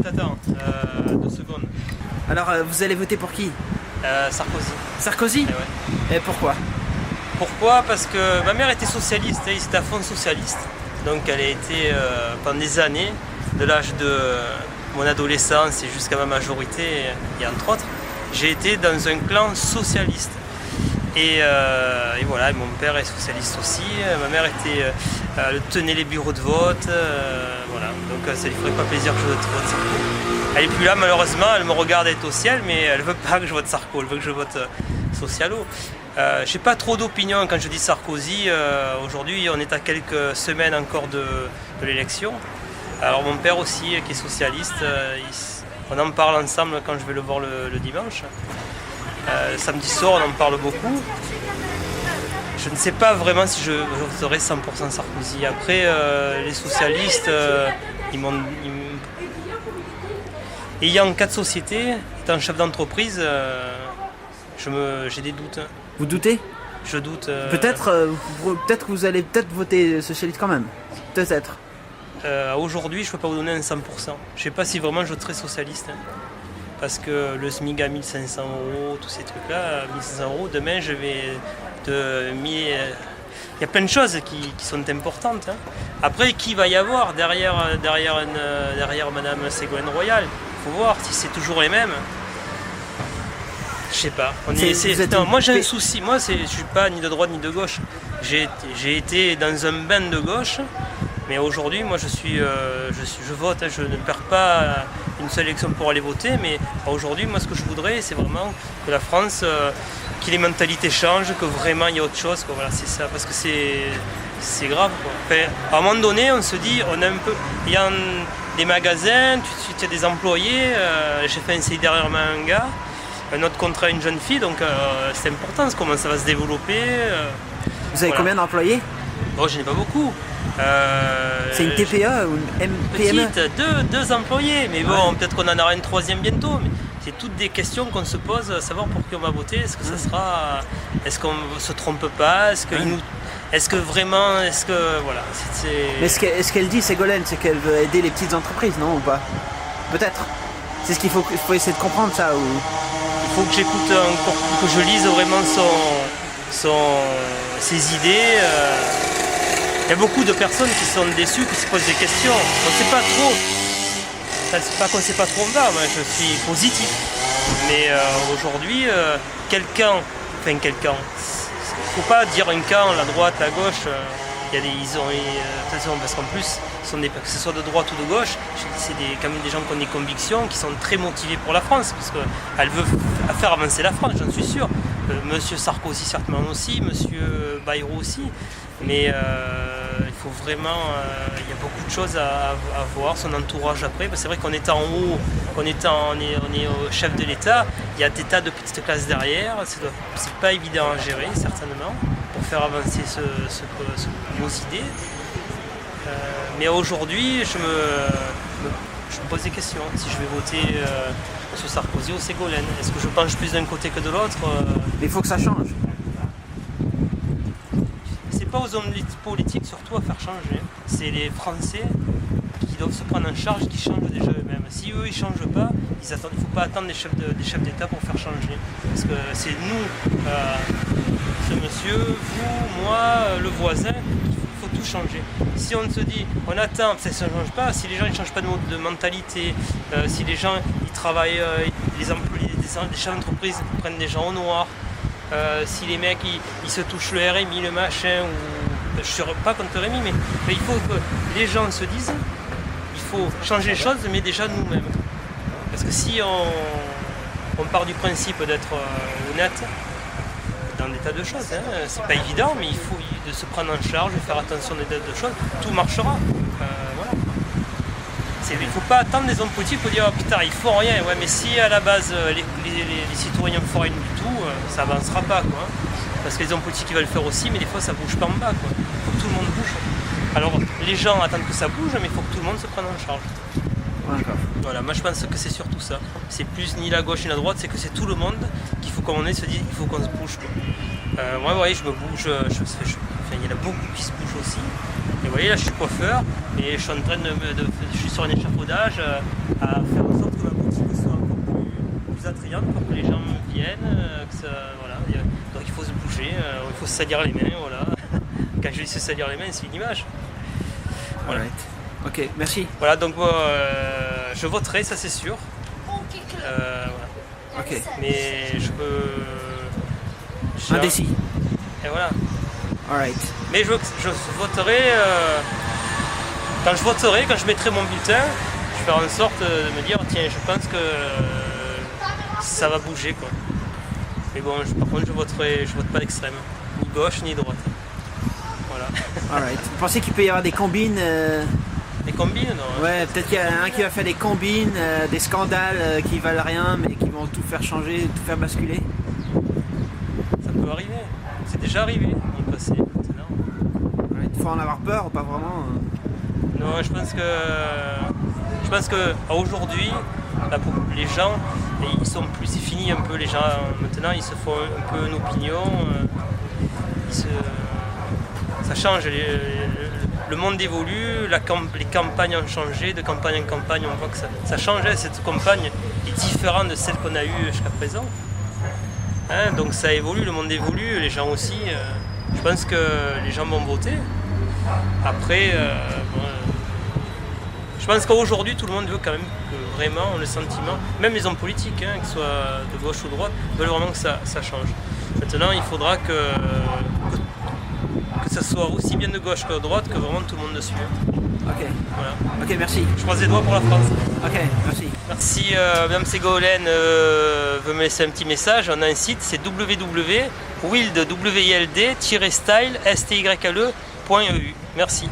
attends, 2 secondes. Alors, vous allez voter pour qui? Sarkozy. Sarkozy? Ouais. Et pourquoi? Pourquoi? Parce que ma mère était socialiste, elle était à fond socialiste. Donc elle a été pendant des années, de l'âge de mon adolescence et jusqu'à ma majorité, et entre autres, j'ai été dans un clan socialiste. Et voilà, mon père est socialiste aussi, ma mère elle tenait les bureaux de vote, voilà. Donc ça lui ferait pas plaisir que je vote Sarko. Elle est plus là malheureusement, elle me regarde être au ciel, mais elle veut pas que je vote Sarko, elle veut que je vote Socialo. J'ai pas trop d'opinion quand je dis Sarkozy. Aujourd'hui, on est à quelques semaines encore de l'élection. Alors mon père aussi, qui est socialiste, on en parle ensemble quand je vais le voir le dimanche. Samedi soir, on en parle beaucoup. Je ne sais pas vraiment si je voterai 100% Sarkozy. Après, les socialistes, ayant 4 sociétés, étant chef d'entreprise, j'ai des doutes. Vous doutez? Je doute. Peut-être que vous allez voter socialiste quand même. Peut-être. Aujourd'hui, je ne peux pas vous donner un 100%. Je ne sais pas si vraiment je voterai socialiste. Parce que le SMIC à 1500 €, tous ces trucs-là, 1500 €, demain je vais il y a plein de choses qui sont importantes. Hein. Après, qui va y avoir derrière Madame Ségolène Royal? Il faut voir si c'est toujours les mêmes. Je sais pas. Moi j'ai un souci. Moi je suis pas ni de droite ni de gauche. J'ai été dans un bain de gauche. Mais aujourd'hui, moi, je vote, hein, je ne perds pas une seule élection pour aller voter, mais aujourd'hui, moi, ce que je voudrais, c'est vraiment que la France, que les mentalités changent, que vraiment il y a autre chose, quoi. Voilà, c'est ça, parce que c'est grave, quoi. Enfin, à un moment donné, on se dit, on a un peu, il y a des magasins, tu as des employés, j'ai fait un CI derrière un gars, un autre contrat à une jeune fille, donc c'est important, comment ça va se développer. Vous avez combien d'employés? Oh, je n'ai pas beaucoup. C'est une TPE ou une PME? Petite, deux employés, mais bon, peut-être qu'on en aura une troisième bientôt. Mais c'est toutes des questions qu'on se pose, à savoir pour qui on va voter. Est-ce que ça sera, est-ce qu'on se trompe pas, est-ce que vraiment, voilà. Mais ce qu'elle dit, Ségolène, c'est qu'elle veut aider les petites entreprises, non, ou pas? Peut-être. C'est ce qu'il faut essayer de comprendre, ça. Ou... Il faut que j'écoute encore, que je lise vraiment ses idées. Il y a beaucoup de personnes qui sont déçues, qui se posent des questions. On ne sait pas trop. C'est pas qu'on ne sait pas trop où on va. Moi, je suis positif. Mais aujourd'hui, quelqu'un. Il ne faut pas dire un camp, la droite, la gauche. Parce qu'en plus, que ce soit de droite ou de gauche, c'est quand même des gens qui ont des convictions, qui sont très motivés pour la France, parce qu'elle veut faire avancer la France, j'en suis sûr. Monsieur Sarkozy certainement aussi, Monsieur Bayrou aussi. Mais il faut vraiment, il y a beaucoup de choses à voir, son entourage après. C'est vrai qu'on est en haut, on est au chef de l'État, il y a des tas de petites classes derrière, c'est pas évident à gérer certainement, pour faire avancer nos idées. Mais aujourd'hui, je me pose des questions, si je vais voter M. Sarkozy ou Ségolène. Est-ce que je penche plus d'un côté que de l'autre? Mais il faut que ça change. C'est pas aux hommes politiques surtout à faire changer. C'est les Français qui doivent se prendre en charge, qui changent déjà eux-mêmes. Si eux ils changent pas, il ne faut pas attendre des chefs d'État pour faire changer. Parce que c'est nous, ce monsieur, vous, moi, le voisin, il faut tout changer. Si on se dit, on attend, ça ne change pas, si les gens ne changent pas de mentalité, si les gens ils travaillent, les employés, les chefs d'entreprise prennent des gens au noir, si les mecs ils se touchent le RMI, le machin, ou je ne suis pas contre le RMI, mais il faut que les gens se disent, il faut changer les choses, mais déjà nous-mêmes. Parce que si on part du principe d'être honnête dans des tas de choses, hein, c'est pas évident, mais il faut de se prendre en charge, de faire attention à des tas de choses, tout marchera. Voilà. Il ne faut pas attendre des hommes politiques pour dire oh, putain il faut rien, ouais, mais si à la base les citoyens ne font rien du tout, ça avancera pas quoi. Parce que les hommes politiques ils veulent le faire aussi, mais des fois ça bouge pas en bas quoi. Il faut que tout le monde bouge. Alors les gens attendent que ça bouge, mais il faut que tout le monde se prenne en charge. Voilà, moi je pense que c'est surtout ça. C'est plus ni la gauche ni la droite, c'est que c'est tout le monde qu'il faut qu'on se dise il faut qu'on se bouge quoi. Moi vous voyez, je me bouge, il y en a beaucoup qui se bougent aussi. Et vous voyez là je suis coiffeur et je suis en train je suis sur un échafaudage à faire attrayante pour que les gens viennent, que ça, voilà. Donc il faut se bouger, il faut se salir les mains, voilà. Quand je dis se salir les mains, c'est une image. Voilà. Alright. Ok, merci. Voilà, donc moi, je voterai, ça c'est sûr. Voilà. Ok. Mais je peux... Indécis. Et voilà. Alright. Mais je voterai... quand je mettrai mon bulletin, je ferai en sorte de me dire, tiens, je pense que ça va bouger, quoi. Mais bon, par contre, je vote pas d'extrême. Ni gauche, ni droite. Voilà. Alright. Vous pensez qu'il peut y avoir des combines Des combines, non? Ouais, peut-être qu'il y a un qui va faire des combines, des scandales qui valent rien mais qui vont tout faire changer, tout faire basculer. Ça peut arriver. C'est déjà arrivé dans le passé. Maintenant. Il faut en avoir peur ou pas vraiment Non, je pense que aujourd'hui, les gens, ils sont plus, c'est fini un peu. Les gens maintenant, ils se font un peu une opinion. Ça change. Le monde évolue, les campagnes ont changé, de campagne en campagne, on voit que ça change. Cette campagne est différente de celle qu'on a eue jusqu'à présent. Hein, donc ça évolue, le monde évolue, les gens aussi. Je pense que les gens vont voter. Après, je pense qu'aujourd'hui, tout le monde veut quand même vraiment le sentiment, même les hommes politiques, hein, qu'ils soient de gauche ou de droite, veulent vraiment que ça change. Maintenant, il faudra que ça soit aussi bien de gauche que de droite, que vraiment tout le monde le suive. Ok. Voilà. Ok, merci. Je croise les doigts pour la France. Ok, merci. Si Mme Ségolène veut me laisser un petit message, on a un site, c'est www.wild-style.eu. Merci.